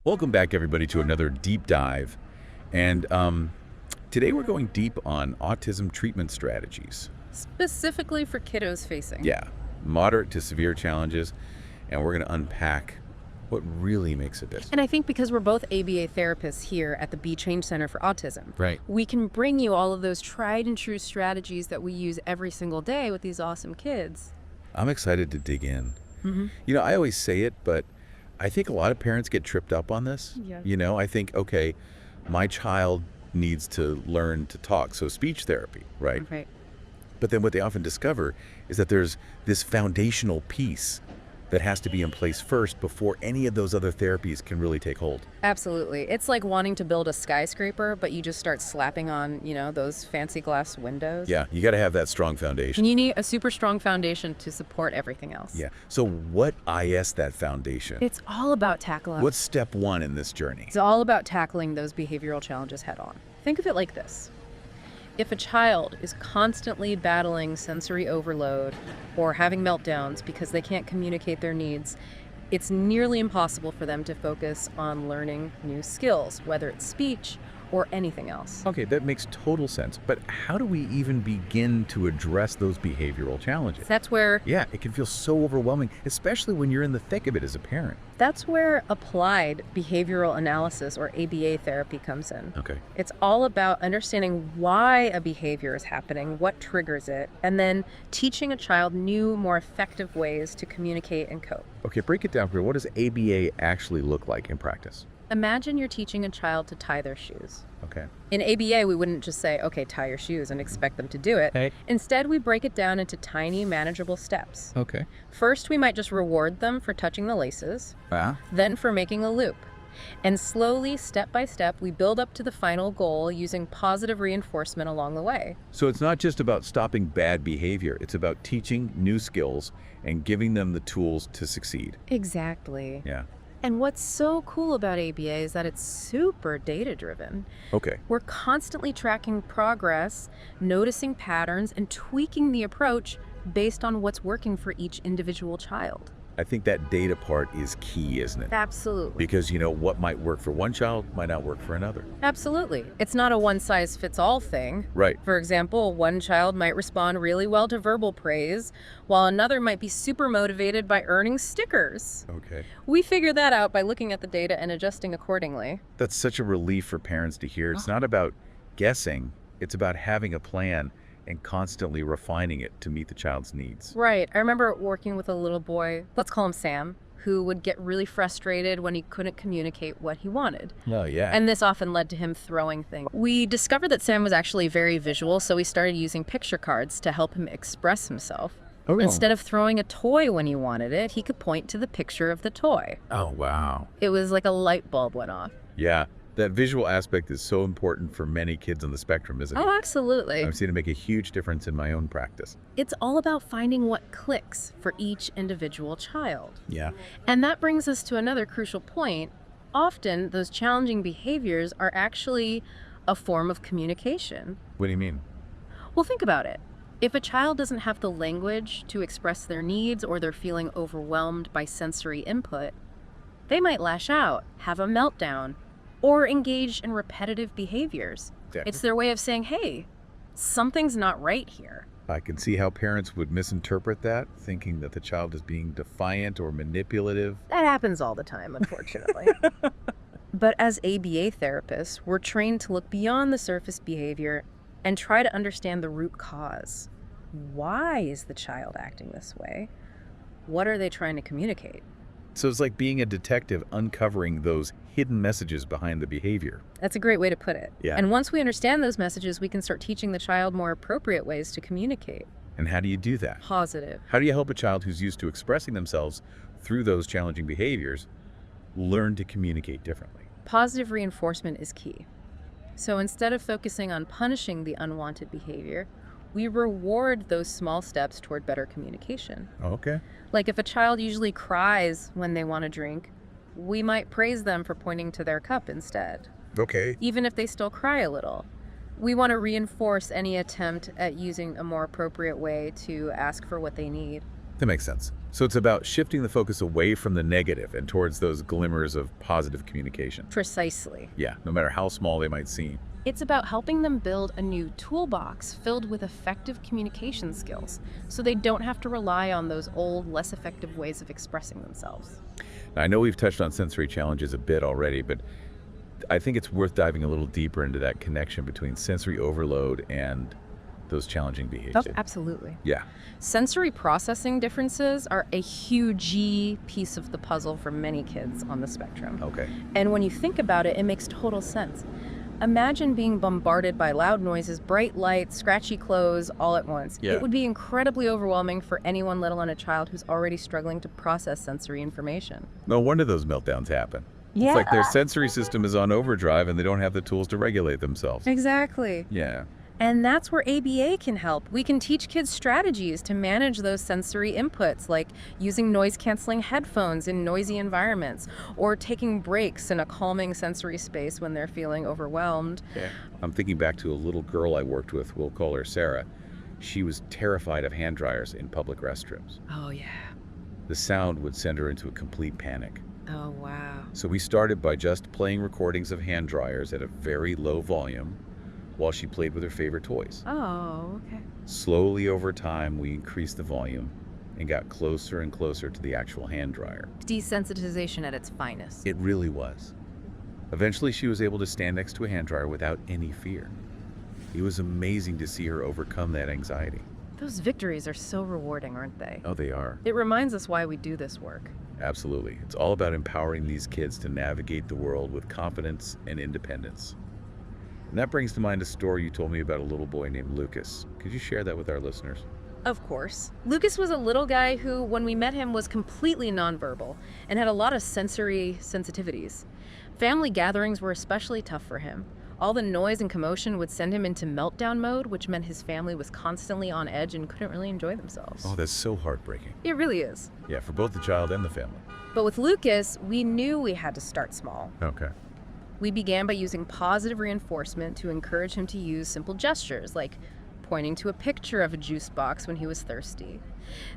Welcome back, everybody, to another deep dive. And today we're going deep on autism treatment strategies. Specifically for kiddos facing. Yeah, moderate to severe challenges. And we're going to unpack what really makes a difference. And I think because we're both ABA therapists here at the Bechange Center for Autism, Right. we can bring you all of those tried and true strategies that we use every single day with these awesome kids. I'm excited to dig in. Mm-hmm. You know, I always say it, but I think a lot of parents get tripped up on this. Yeah. You know, I think, okay, my child needs to learn to talk, so speech therapy, right? Right. But then what they often discover is that there's this foundational piece that has to be in place first before any of those other therapies can really take hold. Absolutely. It's like wanting to build a skyscraper, but you just start slapping on, those fancy glass windows. Yeah, you got to have that strong foundation. And you need a super strong foundation to support everything else. Yeah. So what is that foundation? It's all about tackling. What's step one in this journey? It's all about tackling those behavioral challenges head on. Think of it like this. If a child is constantly battling sensory overload or having meltdowns because they can't communicate their needs, it's nearly impossible for them to focus on learning new skills, whether it's speech or anything else. Okay, that makes total sense. But how do we even begin to address those behavioral challenges? That's where Yeah, it can feel so overwhelming, especially when you're in the thick of it as a parent. applied behavioral analysis or ABA therapy comes in. Okay. It's all about understanding why a behavior is happening, what triggers it, and then teaching a child new, more effective ways to communicate and cope. Okay, break it down for me. What does ABA actually look like in practice? Imagine you're teaching a child to tie their shoes. Okay. In ABA, we wouldn't just say, okay, tie your shoes and expect them to do it. Hey. Instead, we break it down into tiny, manageable steps. Okay. First, we might just reward them for touching the laces, Ah. then for making a loop. And slowly, step by step, we build up to the final goal using positive reinforcement along the way. So it's not just about stopping bad behavior. It's about teaching new skills and giving them the tools to succeed. Exactly. Yeah. And what's so cool about ABA is that it's super data-driven. Okay. We're constantly tracking progress, noticing patterns, and tweaking the approach based on what's working for each individual child. I think that data part is key, isn't it? Absolutely. Because what might work for one child might not work for another. Absolutely. It's not a one-size-fits-all thing. Right. For example, one child might respond really well to verbal praise, while another might be super motivated by earning stickers. Okay. We figure that out by looking at the data and adjusting accordingly. That's such a relief for parents to hear. It's not about guessing. It's about having a plan and constantly refining it to meet the child's needs. Right. I remember working with a little boy, let's call him Sam, who would get really frustrated when he couldn't communicate what he wanted. Oh, yeah. And this often led to him throwing things. We discovered that Sam was actually very visual, so we started using picture cards to help him express himself. Oh. Instead of throwing a toy when he wanted it, he could point to the picture of the toy. Oh, wow. It was like a light bulb went off. Yeah. That visual aspect is so important for many kids on the spectrum, isn't it? Oh, absolutely. I've seen it make a huge difference in my own practice. It's all about finding what clicks for each individual child. Yeah. And that brings us to another crucial point. Often, those challenging behaviors are actually a form of communication. What do you mean? Well, think about it. If a child doesn't have the language to express their needs or they're feeling overwhelmed by sensory input, they might lash out, have a meltdown, or engage in repetitive behaviors. Exactly. It's their way of saying, hey, something's not right here. I can see how parents would misinterpret that, thinking that the child is being defiant or manipulative. That happens all the time, unfortunately. But as ABA therapists, we're trained to look beyond the surface behavior and try to understand the root cause. Why is the child acting this way? What are they trying to communicate? So it's like being a detective uncovering those hidden messages behind the behavior. That's a great way to put it. Yeah. And once we understand those messages, we can start teaching the child more appropriate ways to communicate. And how do you do that? Positive. How do you help a child who's used to expressing themselves through those challenging behaviors learn to communicate differently? Positive reinforcement is key. So instead of focusing on punishing the unwanted behavior, we reward those small steps toward better communication. Okay. Like if a child usually cries when they want a drink, we might praise them for pointing to their cup instead, Okay. even if they still cry a little. We want to reinforce any attempt at using a more appropriate way to ask for what they need. That makes sense. So it's about shifting the focus away from the negative and towards those glimmers of positive communication. Precisely. Yeah, no matter how small they might seem. It's about helping them build a new toolbox filled with effective communication skills so they don't have to rely on those old, less effective ways of expressing themselves. Now, I know we've touched on sensory challenges a bit already, but I think it's worth diving a little deeper into that connection between sensory overload and those challenging behaviors. Oh, absolutely. Yeah. Sensory processing differences are a huge piece of the puzzle for many kids on the spectrum. Okay. And when you think about it, it makes total sense. Imagine being bombarded by loud noises, bright lights, scratchy clothes all at once. Yeah. It would be incredibly overwhelming for anyone, let alone a child who's already struggling to process sensory information. No wonder those meltdowns happen. Yeah. It's like their sensory system is on overdrive and they don't have the tools to regulate themselves. Exactly. Yeah. And that's where ABA can help. We can teach kids strategies to manage those sensory inputs, like using noise-canceling headphones in noisy environments, or taking breaks in a calming sensory space when they're feeling overwhelmed. Yeah. I'm thinking back to a little girl I worked with, we'll call her Sarah. She was terrified of hand dryers in public restrooms. Oh, yeah. The sound would send her into a complete panic. Oh, wow. So we started by just playing recordings of hand dryers at a very low volume while she played with her favorite toys. Oh, okay. Slowly over time, we increased the volume and got closer and closer to the actual hand dryer. Desensitization at its finest. It really was. Eventually, she was able to stand next to a hand dryer without any fear. It was amazing to see her overcome that anxiety. Those victories are so rewarding, aren't they? Oh, they are. It reminds us why we do this work. Absolutely. It's all about empowering these kids to navigate the world with confidence and independence. And that brings to mind a story you told me about a little boy named Lucas. Could you share that with our listeners? Of course. Lucas was a little guy who, when we met him, was completely nonverbal and had a lot of sensory sensitivities. Family gatherings were especially tough for him. All the noise and commotion would send him into meltdown mode, which meant his family was constantly on edge and couldn't really enjoy themselves. Oh, that's so heartbreaking. It really is. Yeah, for both the child and the family. But with Lucas, we knew we had to start small. Okay. We began by using positive reinforcement to encourage him to use simple gestures, like pointing to a picture of a juice box when he was thirsty.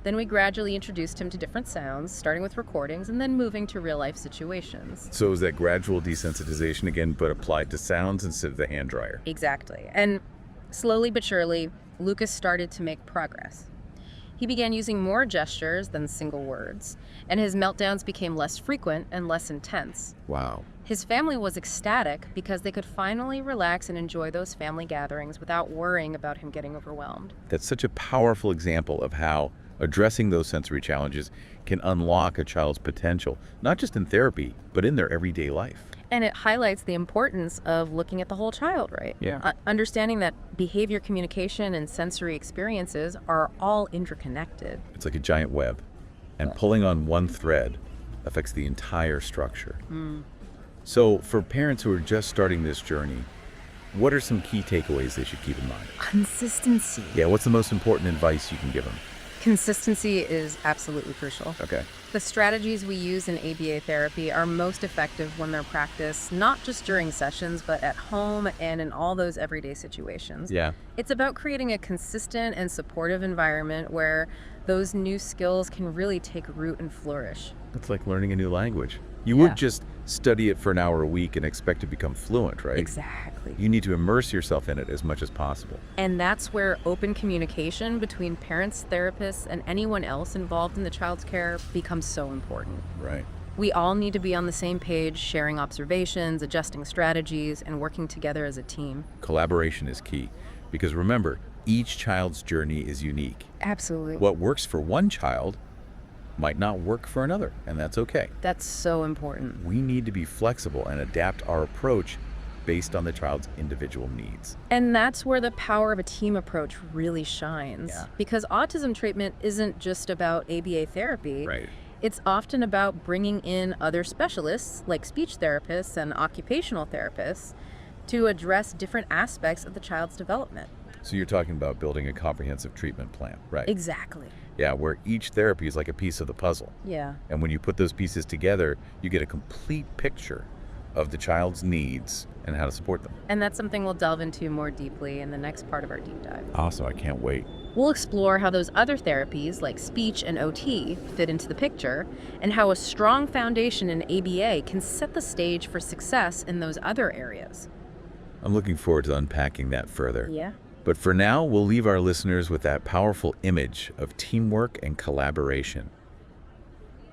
Then we gradually introduced him to different sounds, starting with recordings and then moving to real-life situations. So it was that gradual desensitization again, but applied to sounds instead of the hand dryer. Exactly. And slowly but surely, Lucas started to make progress. He began using more gestures than single words, and his meltdowns became less frequent and less intense. Wow. His family was ecstatic because they could finally relax and enjoy those family gatherings without worrying about him getting overwhelmed. That's such a powerful example of how addressing those sensory challenges can unlock a child's potential, not just in therapy, but in their everyday life. And it highlights the importance of looking at the whole child, right? Yeah. Understanding that behavior communication and sensory experiences are all interconnected. It's like a giant web, and pulling on one thread affects the entire structure. So for parents who are just starting this journey, what are some key takeaways they should keep in mind? Consistency. Yeah, what's the most important advice you can give them? Consistency is absolutely crucial. Okay. The strategies we use in ABA therapy are most effective when they're practiced, not just during sessions, but at home and in all those everyday situations. Yeah. It's about creating a consistent and supportive environment where those new skills can really take root and flourish. It's like learning a new language. You Yeah. would just study it for an hour a week and expect to become fluent, right? Exactly. You need to immerse yourself in it as much as possible. And that's where open communication between parents, therapists, and anyone else involved in the child's care becomes so important. Right. We all need to be on the same page, sharing observations, adjusting strategies, and working together as a team. Collaboration is key because remember, each child's journey is unique. Absolutely. What works for one child might not work for another, and that's okay. That's so important. We need to be flexible and adapt our approach based on the child's individual needs. And that's where the power of a team approach really shines. Yeah. Because autism treatment isn't just about ABA therapy. Right. It's often about bringing in other specialists, like speech therapists and occupational therapists, to address different aspects of the child's development. So you're talking about building a comprehensive treatment plan, right? Exactly. Yeah, where each therapy is like a piece of the puzzle. Yeah. And when you put those pieces together, you get a complete picture of the child's needs and how to support them. And that's something we'll delve into more deeply in the next part of our deep dive. Awesome. I can't wait. We'll explore how those other therapies, like speech and OT, fit into the picture, and how a strong foundation in ABA can set the stage for success in those other areas. I'm looking forward to unpacking that further. Yeah. But for now, we'll leave our listeners with that powerful image of teamwork and collaboration.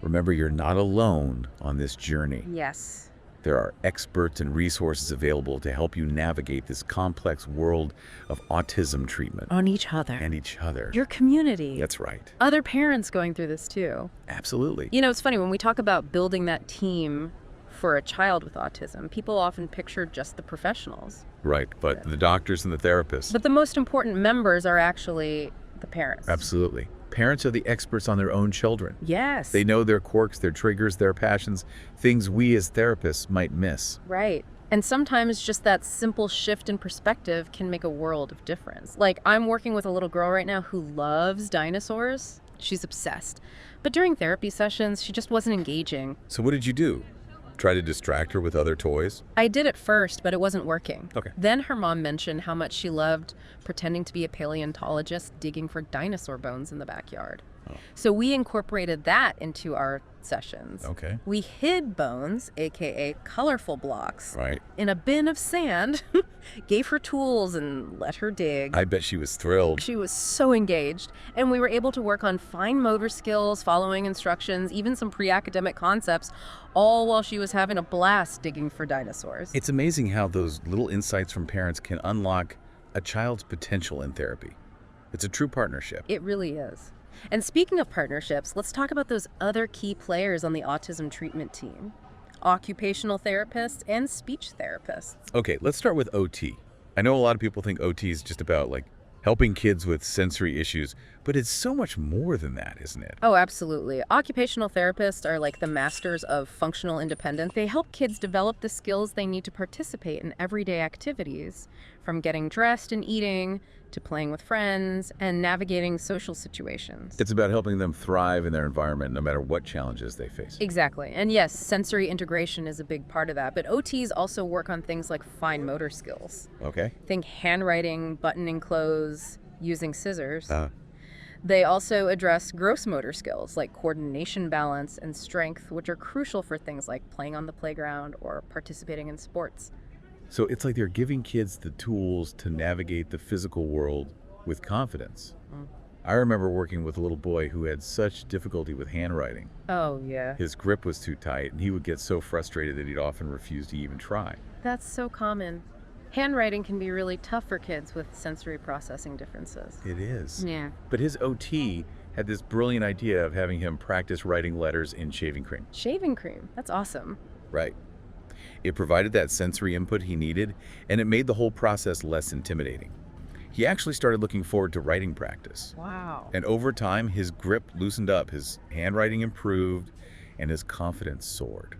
Remember, you're not alone on this journey. Yes. There are experts and resources available to help you navigate this complex world of autism treatment. On each other. And each other. Your community. That's right. Other parents going through this too. Absolutely. You know, it's funny, when we talk about building that team for a child with autism, people often picture just the professionals. Right, but the doctors and the therapists. But the most important members are actually the parents. Absolutely. Parents are the experts on their own children. Yes. They know their quirks, their triggers, their passions, things we as therapists might miss. Right. And sometimes just that simple shift in perspective can make a world of difference. Like, I'm working with a little girl right now who loves dinosaurs. She's obsessed. But during therapy sessions, she just wasn't engaging. So what did you do? Try to distract her with other toys? I did at first, but it wasn't working. Okay. Then her mom mentioned how much she loved pretending to be a paleontologist digging for dinosaur bones in the backyard. Oh. So we incorporated that into our sessions. Okay. We hid bones, aka colorful blocks, Right. in a bin of sand, gave her tools and let her dig. I bet she was thrilled. She was so engaged, and we were able to work on fine motor skills, following instructions, even some pre-academic concepts, all while she was having a blast digging for dinosaurs. It's amazing how those little insights from parents can unlock a child's potential in therapy. It's a true partnership. It really is. And speaking of partnerships, let's talk about those other key players on the autism treatment team: occupational therapists and speech therapists. Okay, let's start with OT. I know a lot of people think OT is just about helping kids with sensory issues, but it's so much more than that, isn't it? Oh, absolutely. Occupational therapists are like the masters of functional independence. They help kids develop the skills they need to participate in everyday activities, from getting dressed and eating to playing with friends and navigating social situations. It's about helping them thrive in their environment no matter what challenges they face. Exactly. And yes, sensory integration is a big part of that. But OTs also work on things like fine motor skills. Okay. Think handwriting, buttoning clothes, using scissors. Uh, They also address gross motor skills like coordination, balance, and strength, which are crucial for things like playing on the playground or participating in sports. So it's like they're giving kids the tools to navigate the physical world with confidence. I remember working with a little boy who had such difficulty with handwriting. Oh, yeah. His grip was too tight, and he would get so frustrated that he'd often refuse to even try. That's so common. Handwriting can be really tough for kids with sensory processing differences. It is. Yeah. But his OT had this brilliant idea of having him practice writing letters in shaving cream. Shaving cream. That's awesome. Right. It provided that sensory input he needed, and it made the whole process less intimidating. He actually started looking forward to writing practice. Wow. And over time, his grip loosened up, his handwriting improved, and his confidence soared.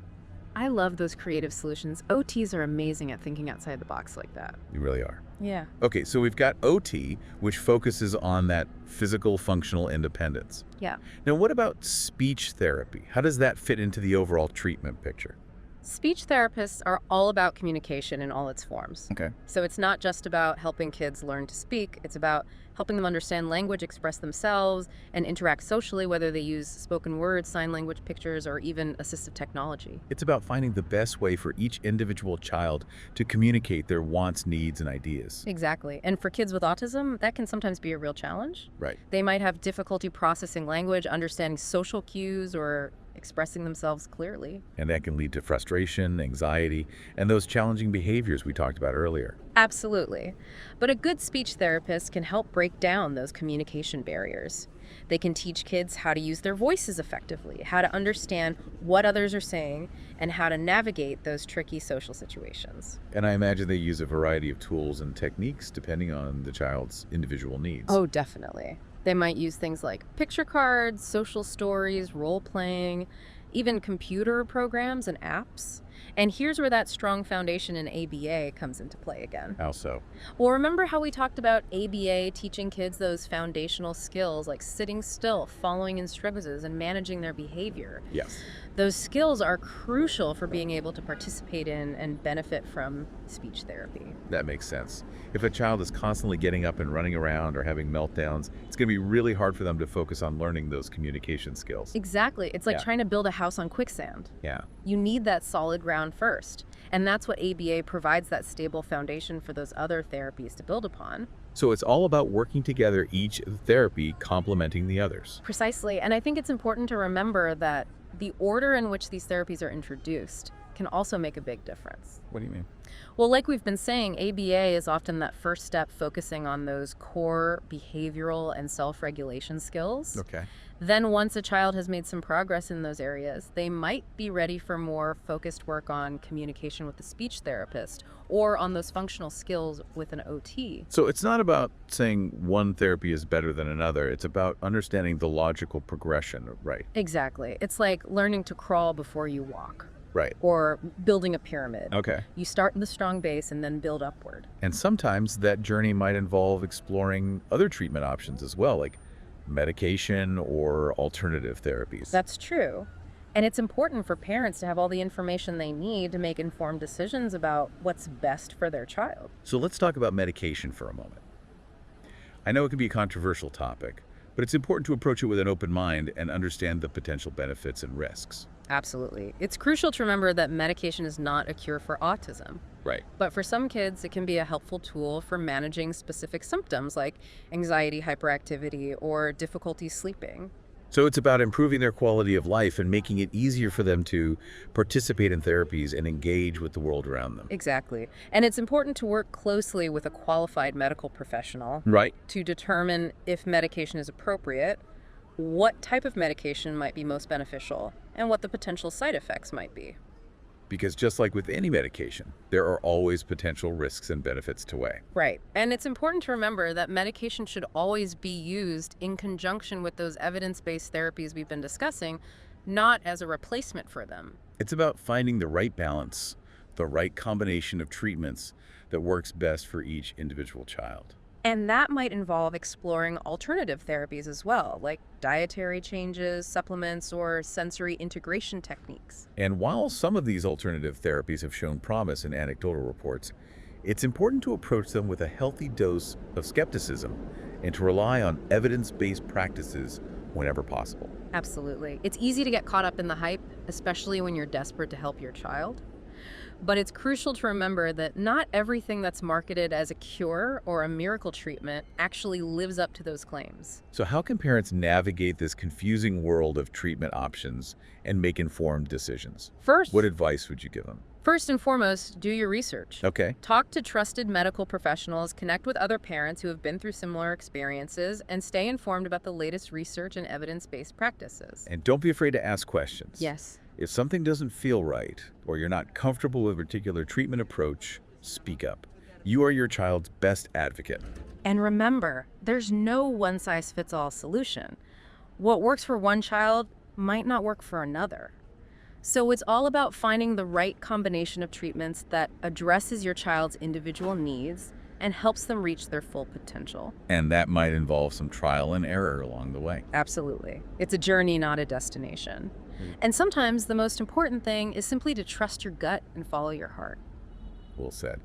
I love those creative solutions. OTs are amazing at thinking outside the box like that. You really are. Yeah. Okay, so we've got OT, which focuses on that physical functional independence. Yeah. Now, what about speech therapy? How does that fit into the overall treatment picture? Speech therapists are all about communication in all its forms. Okay. So it's not just about helping kids learn to speak, it's about helping them understand language, express themselves, and interact socially, whether they use spoken words, sign language, pictures, or even assistive technology. It's about finding the best way for each individual child to communicate their wants, needs, and ideas. Exactly. And for kids with autism, that can sometimes be a real challenge. Right. They might have difficulty processing language, understanding social cues, or expressing themselves clearly. And that can lead to frustration, anxiety, and those challenging behaviors we talked about earlier. Absolutely. But a good speech therapist can help break down those communication barriers. They can teach kids how to use their voices effectively, how to understand what others are saying, and how to navigate those tricky social situations. And I imagine they use a variety of tools and techniques depending on the child's individual needs. Oh, definitely. They might use things like picture cards, social stories, role-playing, even computer programs and apps. And here's where that strong foundation in ABA comes into play again. How so? Well, remember how we talked about ABA teaching kids those foundational skills like sitting still, following instructions, and managing their behavior? Yes. Those skills are crucial for being able to participate in and benefit from speech therapy. That makes sense. If a child is constantly getting up and running around or having meltdowns, it's going to be really hard for them to focus on learning those communication skills. Exactly. It's like Yeah. trying to build a house on quicksand. Yeah. You need that solid ground first. And that's what ABA provides, that stable foundation for those other therapies to build upon. So it's all about working together, each therapy complementing the others. Precisely. And I think it's important to remember that the order in which these therapies are introduced can also make a big difference. What do you mean? Well, like we've been saying, ABA is often that first step focusing on those core behavioral and self-regulation skills. Okay. Then once a child has made some progress in those areas, they might be ready for more focused work on communication with the speech therapist or on those functional skills with an OT. So it's not about saying one therapy is better than another. It's about understanding the logical progression, right? Exactly. It's like learning to crawl before you walk Right. or building a pyramid. Okay. You start in the strong base and then build upward. And sometimes that journey might involve exploring other treatment options as well, like medication or alternative therapies. That's true. And it's important for parents to have all the information they need to make informed decisions about what's best for their child. So let's talk about medication for a moment. I know it can be a controversial topic, but it's important to approach it with an open mind and understand the potential benefits and risks. Absolutely. It's crucial to remember that medication is not a cure for autism. Right. But for some kids, it can be a helpful tool for managing specific symptoms like anxiety, hyperactivity, or difficulty sleeping. So it's about improving their quality of life and making it easier for them to participate in therapies and engage with the world around them. Exactly. And it's important to work closely with a qualified medical professional Right. to determine if medication is appropriate, what type of medication might be most beneficial, and what the potential side effects might be. Because just like with any medication, there are always potential risks and benefits to weigh. Right. And it's important to remember that medication should always be used in conjunction with those evidence-based therapies we've been discussing, not as a replacement for them. It's about finding the right balance, the right combination of treatments that works best for each individual child. And that might involve exploring alternative therapies as well, like dietary changes, supplements, or sensory integration techniques. And while some of these alternative therapies have shown promise in anecdotal reports, it's important to approach them with a healthy dose of skepticism and to rely on evidence-based practices whenever possible. Absolutely. It's easy to get caught up in the hype, especially when you're desperate to help your child. But it's crucial to remember that not everything that's marketed as a cure or a miracle treatment actually lives up to those claims. So how can parents navigate this confusing world of treatment options and make informed decisions? First, What advice would you give them? first and foremost, do your research. Okay. Talk to trusted medical professionals, connect with other parents who have been through similar experiences, and stay informed about the latest research and evidence-based practices. And don't be afraid to ask questions. Yes. If something doesn't feel right, or you're not comfortable with a particular treatment approach, speak up. You are your child's best advocate. And remember, there's no one-size-fits-all solution. What works for one child might not work for another. So it's all about finding the right combination of treatments that addresses your child's individual needs and helps them reach their full potential. And that might involve some trial and error along the way. Absolutely. It's a journey, not a destination. And sometimes the most important thing is simply to trust your gut and follow your heart. Well said.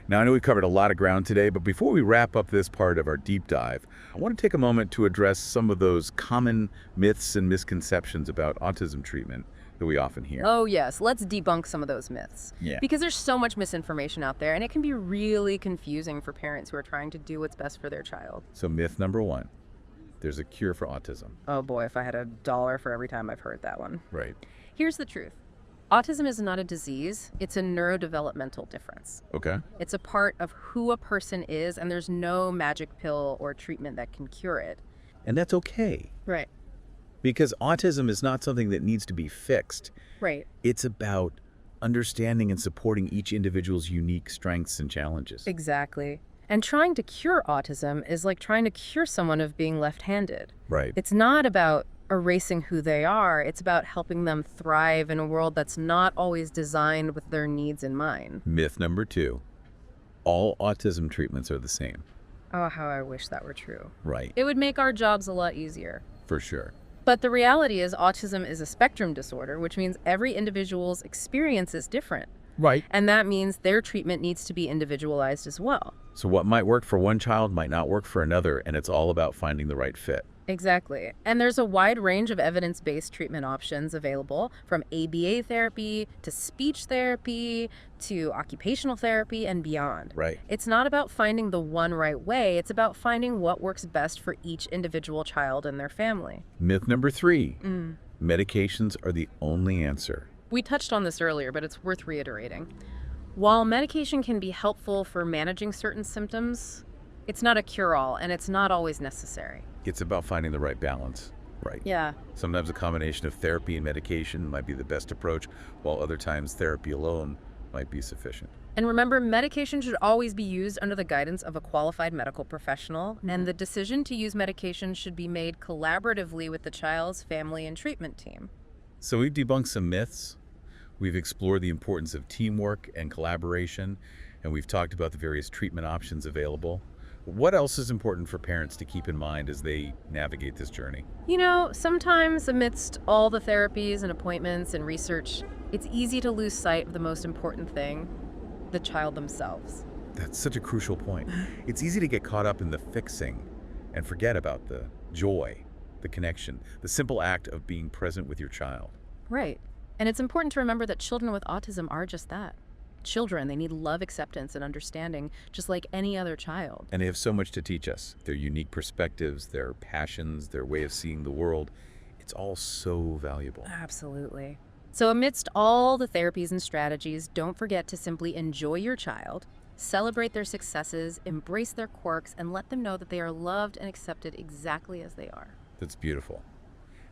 Now, I know we covered a lot of ground today, but before we wrap up this part of our deep dive, I want to take a moment to address some of those common myths and misconceptions about autism treatment that we often hear. Oh yes, let's debunk some of those myths. Yeah. Because there's so much misinformation out there, and it can be really confusing for parents who are trying to do what's best for their child. So myth number one, there's a cure for autism. Oh boy, if I had $1 for every time I've heard that one. Right. Here's the truth. Autism is not a disease, it's a neurodevelopmental difference. Okay. It's a part of who a person is, and there's no magic pill or treatment that can cure it. And that's okay, Right. because autism is not something that needs to be fixed. Right. It's about understanding and supporting each individual's unique strengths and challenges. Exactly. And trying to cure autism is like trying to cure someone of being left-handed. Right. It's not about erasing who they are, it's about helping them thrive in a world that's not always designed with their needs in mind. Myth number two, all autism treatments are the same. Oh, how I wish that were true. Right. It would make our jobs a lot easier. For sure. But the reality is autism is a spectrum disorder, which means every individual's experience is different. Right. And that means their treatment needs to be individualized as well. So what might work for one child might not work for another, and it's all about finding the right fit. Exactly. And there's a wide range of evidence-based treatment options available, from ABA therapy to speech therapy to occupational therapy and beyond. Right. It's not about finding the one right way, it's about finding what works best for each individual child and their family. Myth number 3. Medications are the only answer. We touched on this earlier, but it's worth reiterating. While medication can be helpful for managing certain symptoms, it's not a cure-all, and it's not always necessary. It's about finding the right balance. Right. Yeah. Sometimes a combination of therapy and medication might be the best approach, while other times therapy alone might be sufficient. And remember, medication should always be used under the guidance of a qualified medical professional, and the decision to use medication should be made collaboratively with the child's family and treatment team. So we've debunked some myths, we've explored the importance of teamwork and collaboration, and we've talked about the various treatment options available. What else is important for parents to keep in mind as they navigate this journey? You know, sometimes amidst all the therapies and appointments and research, it's easy to lose sight of the most important thing, the child themselves. That's such a crucial point. It's easy to get caught up in the fixing and forget about the joy, the connection, the simple act of being present with your child. Right. And it's important to remember that children with autism are just that. Children, they need love, acceptance, and understanding, just like any other child. And they have so much to teach us. Their unique perspectives, their passions, their way of seeing the world. It's all so valuable. Absolutely. So amidst all the therapies and strategies, don't forget to simply enjoy your child, celebrate their successes, embrace their quirks, and let them know that they are loved and accepted exactly as they are. That's beautiful.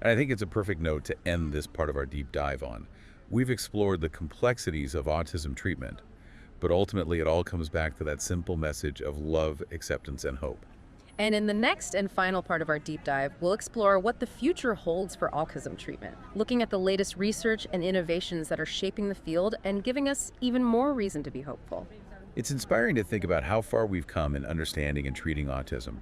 And I think it's a perfect note to end this part of our deep dive on. We've explored the complexities of autism treatment, but ultimately it all comes back to that simple message of love, acceptance, and hope. And in the next and final part of our deep dive, we'll explore what the future holds for autism treatment, looking at the latest research and innovations that are shaping the field and giving us even more reason to be hopeful. It's inspiring to think about how far we've come in understanding and treating autism.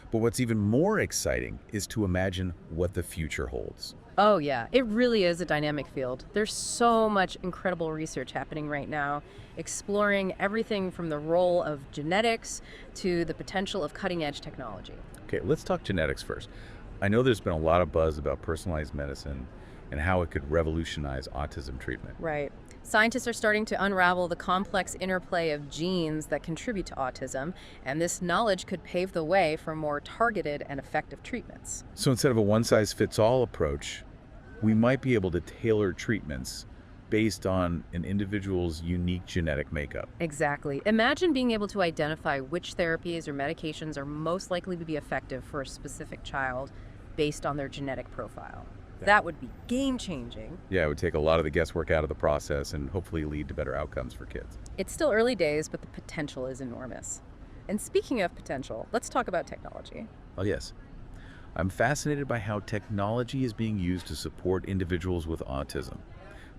But what's even more exciting is to imagine what the future holds. Oh yeah, it really is a dynamic field. There's so much incredible research happening right now, exploring everything from the role of genetics to the potential of cutting-edge technology. Okay, let's talk genetics first. I know there's been a lot of buzz about personalized medicine and how it could revolutionize autism treatment. Right. Scientists are starting to unravel the complex interplay of genes that contribute to autism, and this knowledge could pave the way for more targeted and effective treatments. So instead of a one-size-fits-all approach, we might be able to tailor treatments based on an individual's unique genetic makeup. Exactly. Imagine being able to identify which therapies or medications are most likely to be effective for a specific child based on their genetic profile. That would be game-changing. Yeah, it would take a lot of the guesswork out of the process and hopefully lead to better outcomes for kids. It's still early days, but the potential is enormous. And speaking of potential, let's talk about technology. Oh yes. I'm fascinated by how technology is being used to support individuals with autism.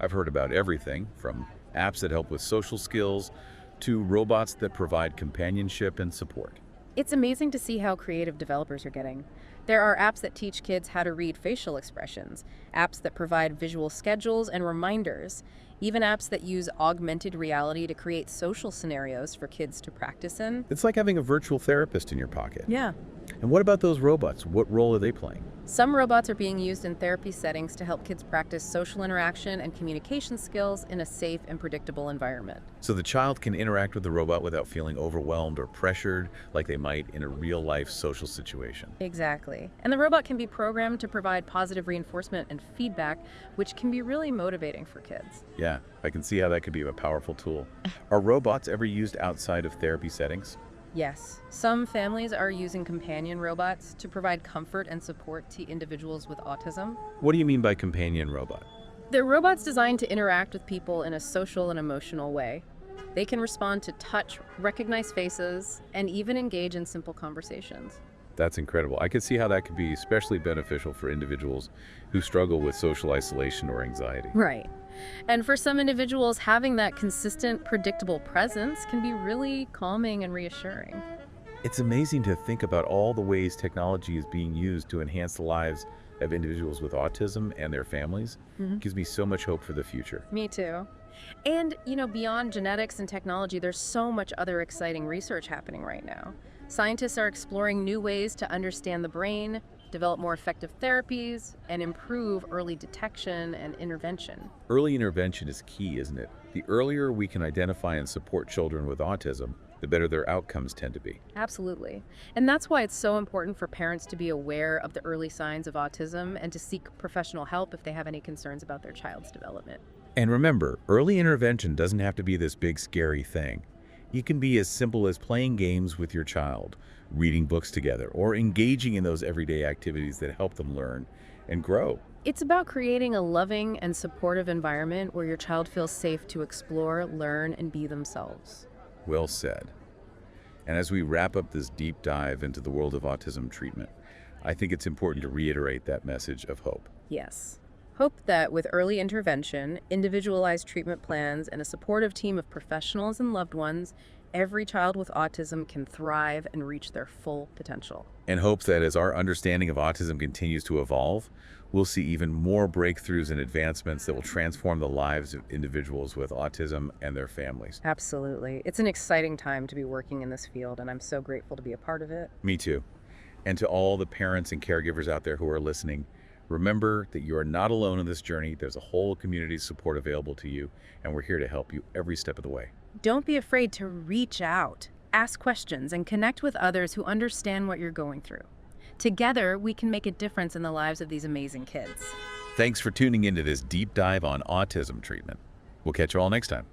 I've heard about everything from apps that help with social skills to robots that provide companionship and support. It's amazing to see how creative developers are getting. There are apps that teach kids how to read facial expressions, apps that provide visual schedules and reminders, even apps that use augmented reality to create social scenarios for kids to practice in. It's like having a virtual therapist in your pocket. Yeah. And what about those robots? What role are they playing? Some robots are being used in therapy settings to help kids practice social interaction and communication skills in a safe and predictable environment. So the child can interact with the robot without feeling overwhelmed or pressured like they might in a real-life social situation. Exactly. And the robot can be programmed to provide positive reinforcement and feedback, which can be really motivating for kids. Yeah, I can see how that could be a powerful tool. Are robots ever used outside of therapy settings? Yes, some families are using companion robots to provide comfort and support to individuals with autism. What do you mean by companion robot? They're robots designed to interact with people in a social and emotional way. They can respond to touch, recognize faces, and even engage in simple conversations. That's incredible. I could see how that could be especially beneficial for individuals who struggle with social isolation or anxiety. Right. And for some individuals, having that consistent, predictable presence can be really calming and reassuring. It's amazing to think about all the ways technology is being used to enhance the lives of individuals with autism and their families gives me so much hope for the future. Me too. And, beyond genetics and technology, there's so much other exciting research happening right now. Scientists are exploring new ways to understand the brain, develop more effective therapies, and improve early detection and intervention. Early intervention is key, isn't it? The earlier we can identify and support children with autism, the better their outcomes tend to be. Absolutely. And that's why it's so important for parents to be aware of the early signs of autism and to seek professional help if they have any concerns about their child's development. And remember, early intervention doesn't have to be this big, scary thing. It can be as simple as playing games with your child, reading books together, or engaging in those everyday activities that help them learn and grow. It's about creating a loving and supportive environment where your child feels safe to explore, learn, and be themselves. Well said. And as we wrap up this deep dive into the world of autism treatment, I think it's important to reiterate that message of hope. Yes. Hope that with early intervention, individualized treatment plans, and a supportive team of professionals and loved ones, every child with autism can thrive and reach their full potential. And hopes that as our understanding of autism continues to evolve, we'll see even more breakthroughs and advancements that will transform the lives of individuals with autism and their families. Absolutely. It's an exciting time to be working in this field, and I'm so grateful to be a part of it. Me too. And to all the parents and caregivers out there who are listening, remember that you are not alone in this journey. There's a whole community of support available to you, and we're here to help you every step of the way. Don't be afraid to reach out, ask questions, and connect with others who understand what you're going through. Together, we can make a difference in the lives of these amazing kids. Thanks for tuning into this deep dive on autism treatment. We'll catch you all next time.